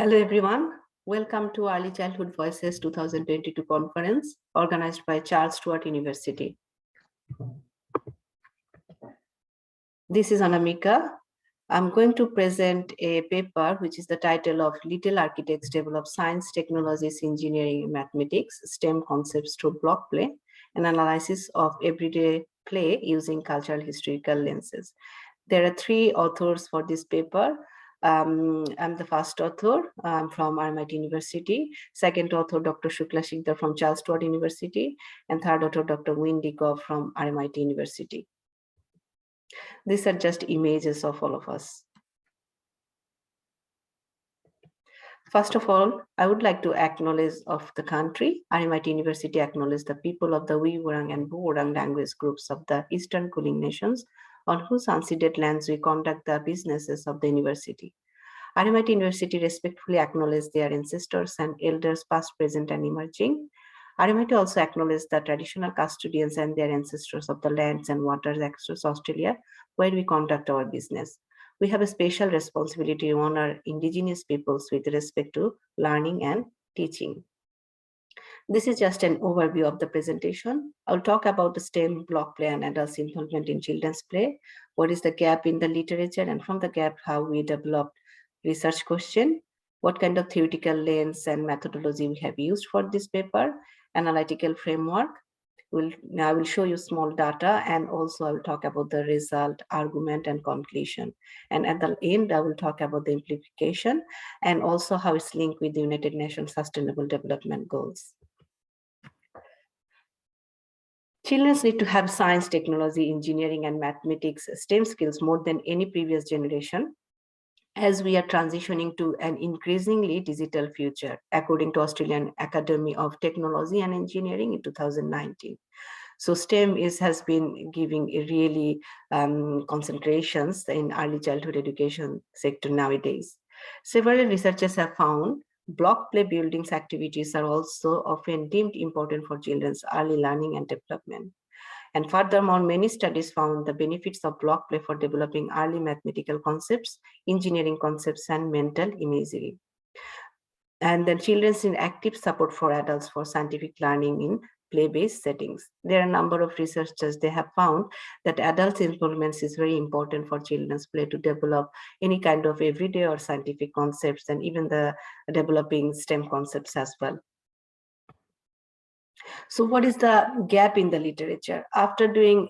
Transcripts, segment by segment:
Hello everyone, welcome to Early Childhood Voices 2022 conference organized by Sturt University. This is Anamika. I'm going to present a paper which is the title of Little Architects Develop Science, Technologies, Engineering, and Mathematics, STEM Concepts through Block Play, an analysis of everyday play using cultural historical lenses. There are three authors for this paper. I'm the first author from RMIT University, second author Dr. Shukla Sikder from Sturt University, and third author Dr. Wendy Goff from RMIT University. These are just images of all of us. First of all, I would like to acknowledge of the country. RMIT University acknowledge the people of the Wurang and Burang language groups of the Eastern Kulin nations, on whose unceded lands we conduct the businesses of the university. RMIT University respectfully acknowledge their ancestors and elders past, present, and emerging. RMIT also acknowledge the traditional custodians and their ancestors of the lands and waters across Australia, where we conduct our business. We have a special responsibility to honor Indigenous peoples with respect to learning and teaching. This is just an overview of the presentation. I'll talk about the STEM block play and adults' involvement in children's play, what is the gap in the literature, and from the gap, how we developed research question, what kind of theoretical lens and methodology we have used for this paper, analytical framework. I will show you small data, and also I will talk about the result, argument, and conclusion. And at the end, I will talk about the implication and also how it's linked with the United Nations Sustainable Development Goals. Children need to have science, technology, engineering, and mathematics, STEM skills more than any previous generation, as we are transitioning to an increasingly digital future, according to Australian Academy of Technology and Engineering in 2019. So STEM has been giving really concentrations in early childhood education sector nowadays. Several researchers have found block play buildings activities are also often deemed important for children's early learning and development. And furthermore, many studies found the benefits of block play for developing early mathematical concepts, engineering concepts, and mental imagery. And then children's in active support for adults for scientific learning in play-based settings. There are a number of researchers, they have found that adults' involvement is very important for children's play to develop any kind of everyday or scientific concepts, and even the developing STEM concepts as well. So what is the gap in the literature? After doing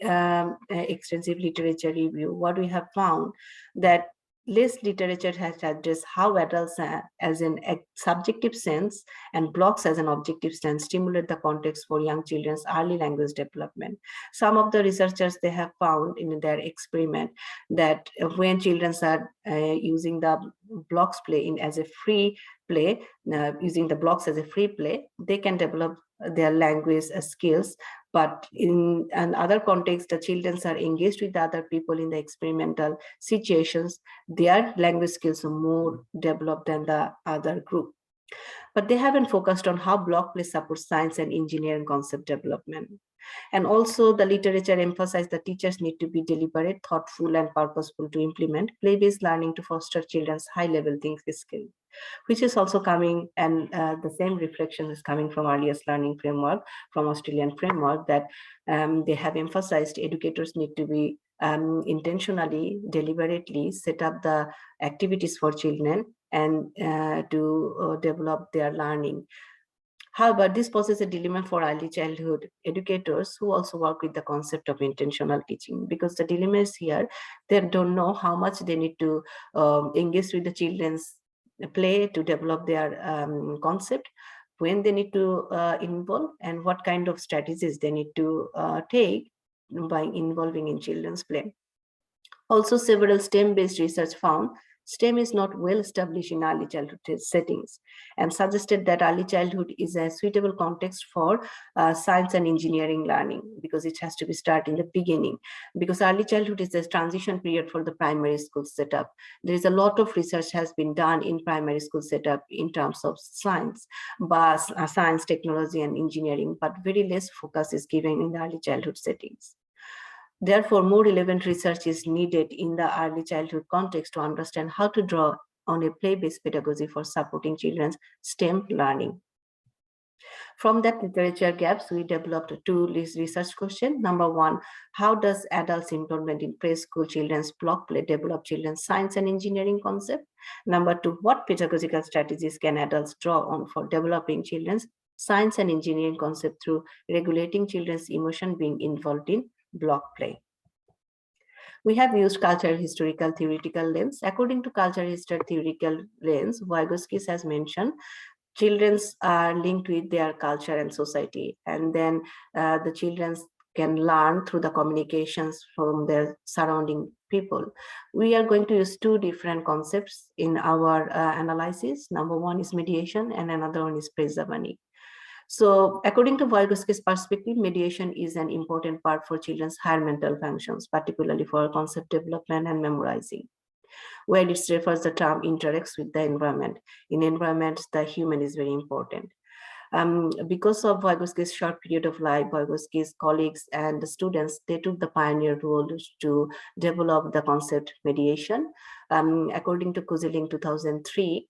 extensive literature review, what we have found that less literature has addressed how adults as in a subjective sense and blocks as an objective sense stimulate the context for young children's early language development. Some of the researchers, they have found in their experiment that when children are using the blocks play as a free play, using the blocks as a free play, they can develop their language skills. But in other contexts, the children are engaged with other people in the experimental situations, their language skills are more developed than the other group. But they haven't focused on how block play supports science and engineering concept development. And also the literature emphasized that teachers need to be deliberate, thoughtful, and purposeful to implement play-based learning to foster children's high-level thinking skill, which is also coming, and the same reflection is coming from earliest learning framework, from Australian framework, that they have emphasized educators need to be intentionally, deliberately set up the activities for children and to develop their learning. However, this poses a dilemma for early childhood educators who also work with the concept of intentional teaching, because the dilemma is here, they don't know how much they need to engage with the children's play to develop their concept, when they need to involve, and what kind of strategies they need to take by involving in children's play. Also, several STEM-based research found STEM is not well established in early childhood settings, and suggested that early childhood is a suitable context for science and engineering learning, because it has to be started in the beginning, because early childhood is a transition period for the primary school setup. There is a lot of research has been done in primary school setup in terms of science, science, technology, and engineering, but very less focus is given in the early childhood settings. Therefore, more relevant research is needed in the early childhood context to understand how to draw on a play-based pedagogy for supporting children's STEM learning. From that literature gaps, we developed two research questions. Number one, how does adults' involvement in preschool children's block play develop children's science and engineering concept? Number two, what pedagogical strategies can adults draw on for developing children's science and engineering concept through regulating children's emotion being involved in block play? We have used cultural historical theoretical lens. According to cultural historical theoretical lens, Vygotsky has mentioned children's are linked with their culture and society, and then the children can learn through the communications from their surrounding people. We are going to use two different concepts in our analysis. Number one is mediation and another one is preservation. So according to Vygotsky's perspective, mediation is an important part for children's higher mental functions, particularly for concept development and memorizing, where it refers the term interacts with the environment. In environments, the human is very important. Because of Vygotsky's short period of life, Vygotsky's colleagues and the students, they took the pioneer role to develop the concept mediation. According to Kuzeling 2003,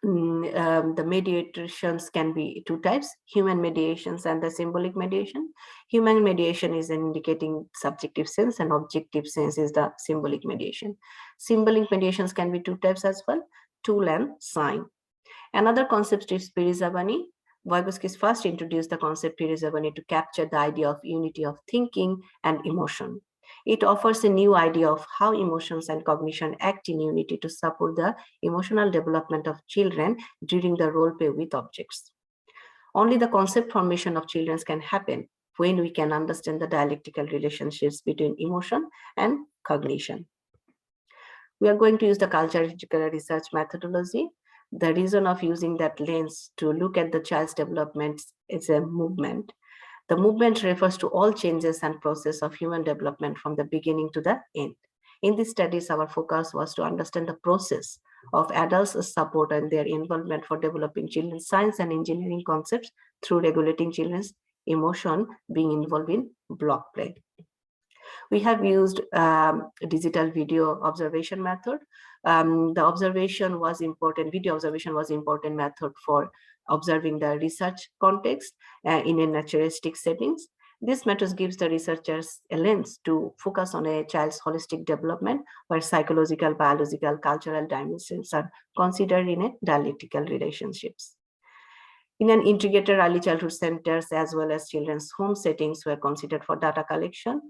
the mediations can be two types: human mediations and the symbolic mediation. Human mediation is an indicating subjective sense, and objective sense is the symbolic mediation. Symbolic mediations can be two types as well: tool and sign. Another concept is Pirizabani. Vygotsky first introduced the concept Pirizabani to capture the idea of unity of thinking and emotion. It offers a new idea of how emotions and cognition act in unity to support the emotional development of children during the role play with objects. Only the concept formation of children can happen when we can understand the dialectical relationships between emotion and cognition. We are going to use the cultural research methodology. The reason of using that lens to look at the child's development is a movement. The movement refers to all changes and process of human development from the beginning to the end. In these studies, our focus was to understand the process of adults' support and their involvement for developing children's science and engineering concepts through regulating children's emotion being involved in block play. We have used digital video observation method. The observation was important, video observation was important method for observing the research context in a naturalistic settings. This method gives the researchers a lens to focus on a child's holistic development, where psychological, biological, cultural dimensions are considered in a dialectical relationships. In an integrated early childhood centers as well as children's home settings were considered for data collection.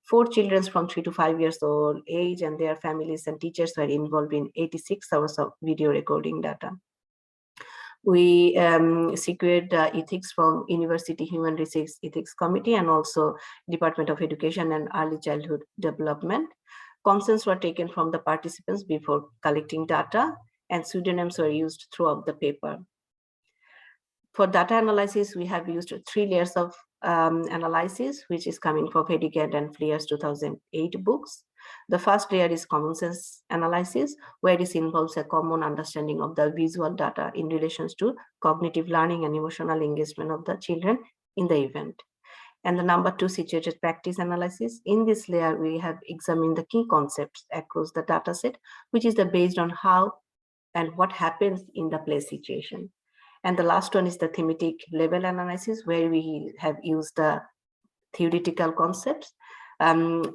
4 children from 3 to 5 years old age and their families and teachers were involved in 86 hours of video recording data. We secured ethics from University Human Resources Ethics Committee and also Department of Education and Early Childhood Development. Consents were taken from the participants before collecting data, and pseudonyms were used throughout the paper. For data analysis, we have used 3 layers of analysis, which is coming from Fedigant and Fleer's 2008 books. The first layer is common sense analysis, where this involves a common understanding of the visual data in relation to cognitive learning and emotional engagement of the children in the event. And the number 2, situated practice analysis. In this layer, we have examined the key concepts across the data set, which is based on how and what happens in the play situation. And the last one is the thematic level analysis, where we have used the theoretical concepts.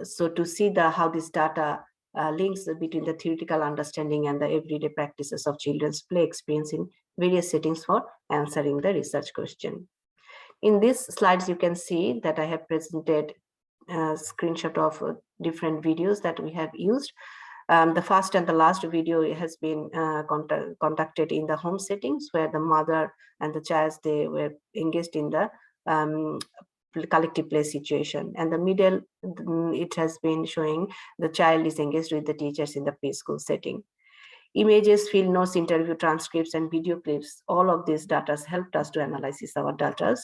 So to see how this data links between the theoretical understanding and the everyday practices of children's play experience in various settings for answering the research question. In these slides, you can see that I have presented a screenshot of different videos that we have used. The first and the last video has been conducted in the home settings, where the mother and the child, they were engaged in the collective play situation. And the middle, it has been showing the child is engaged with the teachers in the preschool setting. Images, field notes, interview transcripts, and video clips, all of these data helped us to analyze our data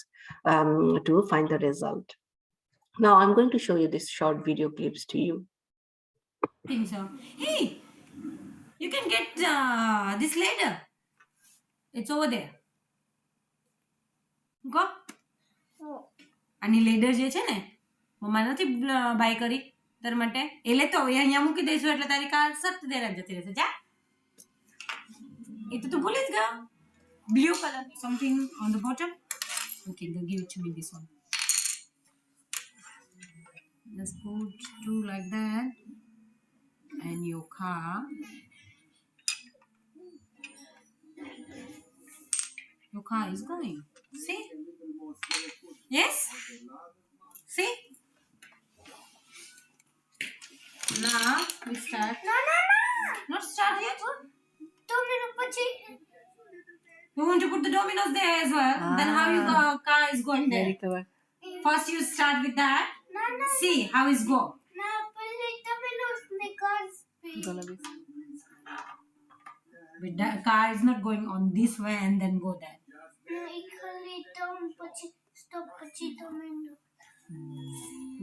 to find the result. Now I'm going to show you these short video clips to you. Think so. Hey, you can get this later. It's over there. Go. અને ladder જે છે ને મમ્મા નથી by કરી તાર માટે એ લેતો અહીંયા મૂકી દઈશું એટલે તારી કાર સત દેરા જતી રહેશે જા Ito to bullet ga. Blue color, something on the bottom. Okay, then give it to me, this one. Just put two like that. And your car. Your car is going. See? Yes? See? Now we start. No. Not start yet? Domino pachi. You want to put the dominoes there as well? Then how your car is going there? Very clever. First you start with that. No. See how it's go. No, pali dominoes nikas. Gonna be. But the car is not going on this way and then go there. No, ikali down pachi stop pachi domino.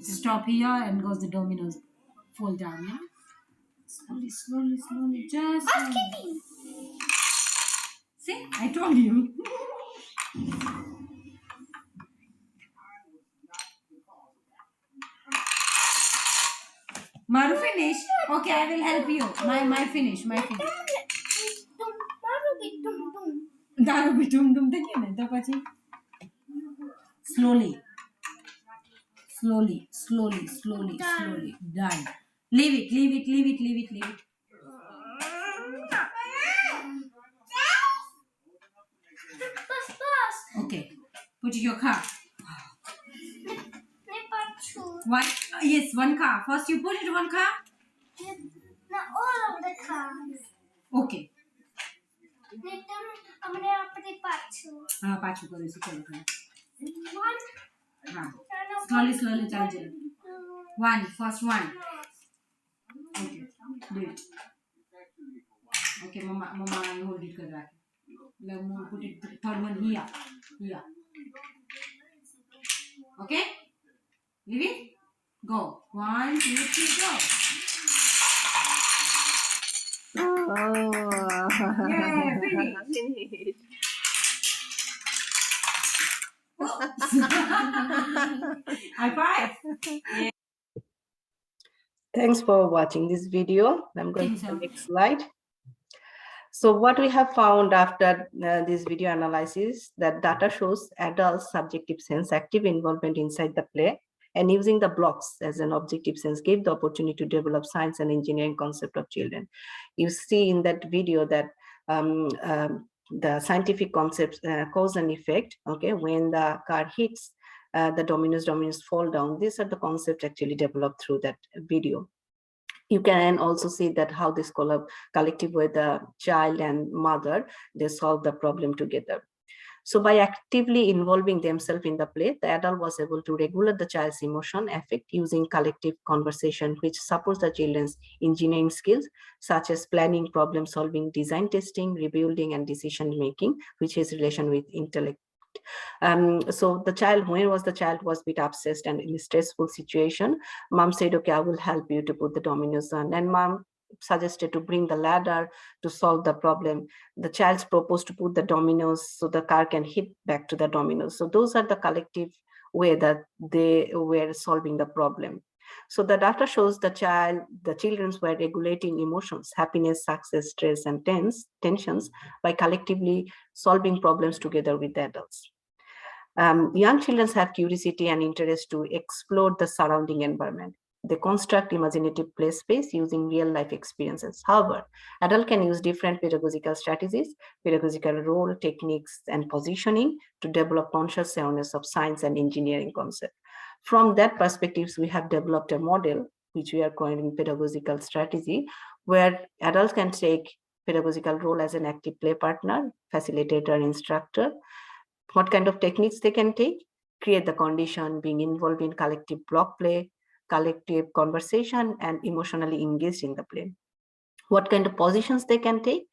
Stop here and goes the dominoes fall down, yeah? Slowly, just slowly. See, I told you. Maru finish. Okay, I will help you. My finish. Daru bhi dum dekhiye na to pachi. Slowly. Done. Leave it. Bus. Okay. Put your car. Ne pachu. One. Yes, one car. First you put it one car. Na all of the cars. Okay. Ne tam amne apne pachu. हाँ पाछू करो इसे चलो One. हाँ No. slowly चल one first one okay do it okay mama hold it कर रहा है let me put it third one here okay leave it go 1 2 3 go yeah finish high five. Thanks for watching this video. I'm going Thanks, to the sir. next slide. So what we have found after this video analysis, that data shows adult subjective sense active involvement inside the play, and using the blocks as an objective sense gave the opportunity to develop science and engineering concept of children. You see in that video that the scientific concepts cause and effect. Okay, when the car hits the dominoes fall down. These are the concepts actually developed through that video. You can also see that how this collective with the child and mother, they solve the problem together. So by actively involving themselves in the play, the adult was able to regulate the child's emotion affect using collective conversation, which supports the children's engineering skills, such as planning, problem solving, design testing, rebuilding, and decision making, which is relation with intellect. So the child, when was the child was a bit obsessed and in a stressful situation, mom said, okay, I will help you to put the dominoes on. And mom suggested to bring the ladder to solve the problem. The child's proposed to put the dominoes so the car can hit back to the dominoes. So those are the collective way that they were solving the problem. So the data shows the children were regulating emotions, happiness, success, stress, and tensions by collectively solving problems together with the adults. Young children have curiosity and interest to explore the surrounding environment. They construct imaginative play space using real life experiences. However, adults can use different pedagogical strategies, pedagogical role, techniques, and positioning to develop conscious awareness of science and engineering concepts. From that perspective, we have developed a model, which we are calling pedagogical strategy, where adults can take pedagogical role as an active play partner, facilitator, instructor. What kind of techniques they can take? Create the condition, being involved in collective block play, collective conversation, and emotionally engaged in the play. What kind of positions they can take?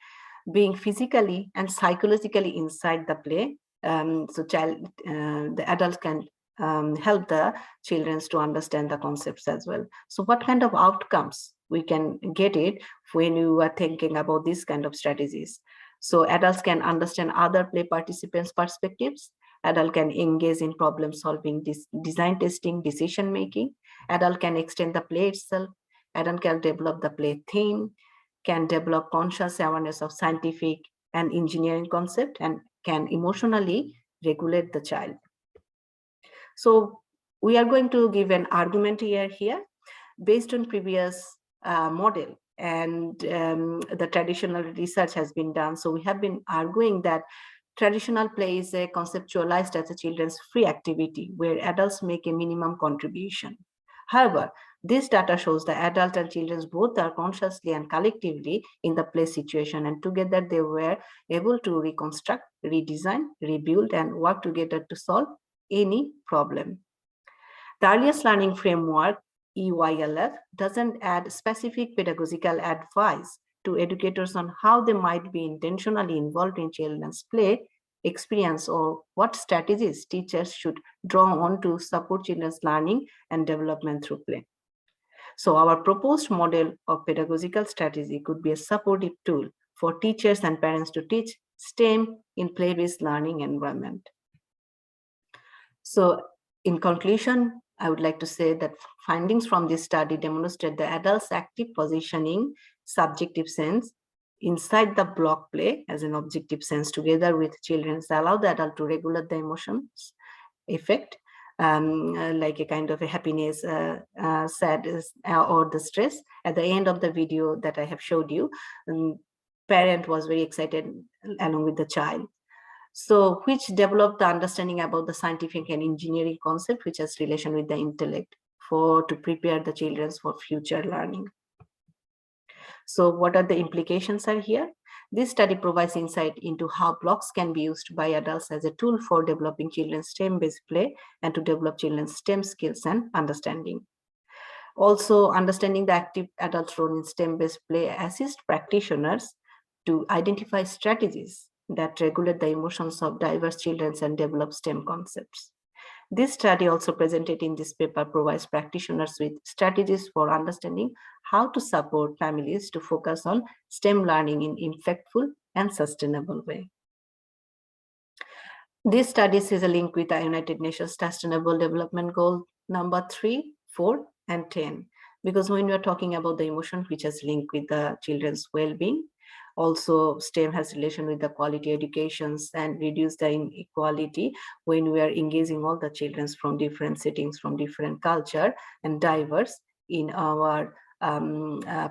Being physically and psychologically inside the play. The adults can help the children to understand the concepts as well. So what kind of outcomes we can get it when you are thinking about these kind of strategies? So adults can understand other play participants' perspectives. Adult can engage in problem solving, design testing, decision making. Adult can extend the play itself. Adult can develop the play theme, can develop conscious awareness of scientific and engineering concept and can emotionally regulate the child. So we are going to give an argument here based on previous model, and the traditional research has been done. So we have been arguing that traditional play is conceptualized as a children's free activity where adults make a minimum contribution. However, this data shows the adult and children both are consciously and collectively in the play situation, and together they were able to reconstruct, redesign, rebuild, and work together to solve any problem. The earliest learning framework, EYLF, doesn't add specific pedagogical advice to educators on how they might be intentionally involved in children's play experience or what strategies teachers should draw on to support children's learning and development through play. So our proposed model of pedagogical strategy could be a supportive tool for teachers and parents to teach STEM in play-based learning environment. So in conclusion, I would like to say that findings from this study demonstrate the adult's active positioning, subjective sense, inside the block play as an objective sense together with children allow the adult to regulate the emotions effect, like a kind of a happiness, sadness, or the stress. At the end of the video that I have showed you, parent was very excited along with the child. So which developed the understanding about the scientific and engineering concept, which has relation with the intellect to prepare the children for future learning. So what are the implications are here? This study provides insight into how blocks can be used by adults as a tool for developing children's STEM-based play and to develop children's STEM skills and understanding. Also, understanding the active adult role in STEM-based play assists practitioners to identify strategies that regulate the emotions of diverse children and develop STEM concepts. This study also presented in this paper provides practitioners with strategies for understanding how to support families to focus on STEM learning in impactful and sustainable way. This study is a link with the United Nations Sustainable Development Goal number 3, 4, and 10, because when we are talking about the emotion which is linked with the children's well-being, also STEM has relation with the quality educations and reduce the inequality when we are engaging all the children from different settings, from different culture and diverse in our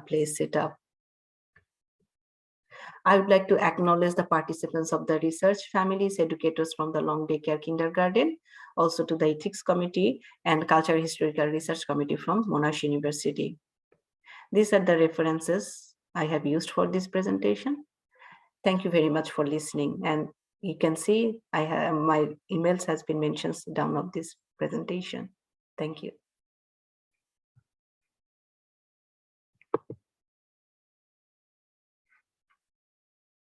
play setup. I would like to acknowledge the participants of the research, families, educators from the Long Daycare Kindergarten, also to the Ethics Committee and Cultural Historical Research Committee from Monash University. These are the references I have used for this presentation. Thank you very much for listening. And you can see I have my emails has been mentioned down of this presentation. Thank you.